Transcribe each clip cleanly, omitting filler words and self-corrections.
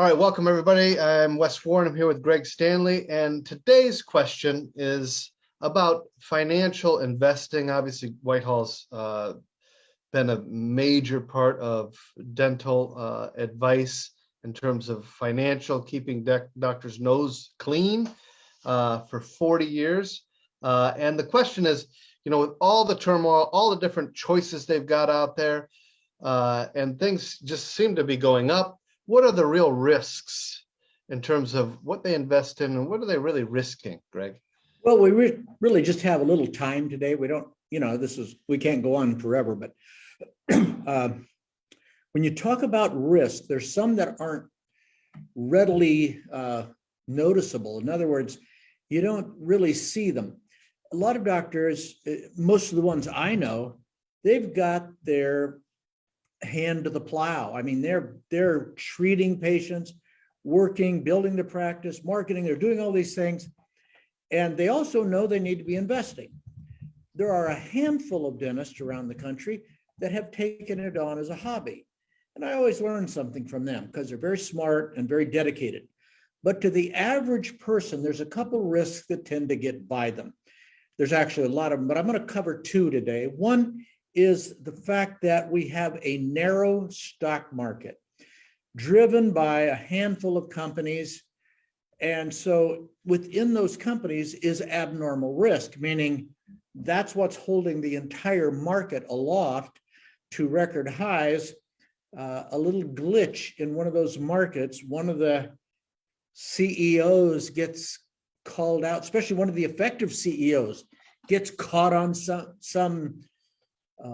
All right, welcome everybody. I'm Wes Warren. I'm here with Greg Stanley, and today's question is about financial investing. Obviously, Whitehall's been a major part of dental advice in terms of financial, keeping doctors' nose clean for 40 years. And the question is, with all the turmoil, all the different choices they've got out there, and things just seem to be going up. What are the real risks in terms of what they invest in, and what are they really risking, Greg? Well, we really just have a little time today. We don't, we can't go on forever, but when you talk about risk, there's some that aren't readily noticeable. In other words, you don't really see them. A lot of doctors, most of the ones I know, they've got their hand to the plow. I mean, they're treating patients, working, building the practice, marketing, they're doing all these things. And they also know they need to be investing. There are a handful of dentists around the country that have taken it on as a hobby. And I always learn something from them because they're very smart and very dedicated. But to the average person, there's a couple risks that tend to get by them. There's actually a lot of them, but I'm going to cover two today. One is the fact that we have a narrow stock market driven by a handful of companies. And so within those companies is abnormal risk, meaning that's what's holding the entire market aloft to record highs. A little glitch in one of those markets, one of the CEOs gets called out, especially one of the effective CEOs gets caught on some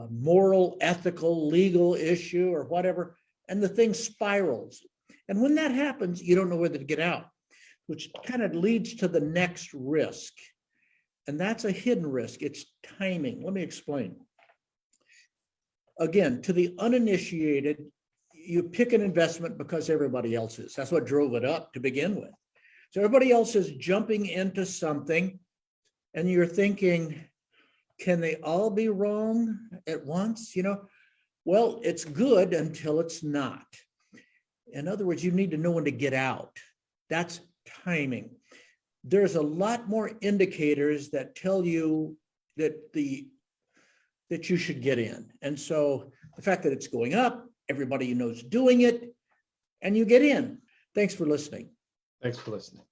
moral, ethical, legal issue or whatever, and the thing spirals. And when that happens, you don't know whether to get out, which kind of leads to the next risk. And that's a hidden risk. It's timing. Let me explain. Again, to the uninitiated, you pick an investment because everybody else is. That's what drove it up to begin with. So everybody else is jumping into something, and you're thinking, can they all be wrong at once? Well, it's good until it's not. In other words, you need to know when to get out. That's timing. There's a lot more indicators that tell you that you should get in. And so the fact that it's going up, everybody you know is doing it, and you get in. Thanks for listening. Thanks for listening.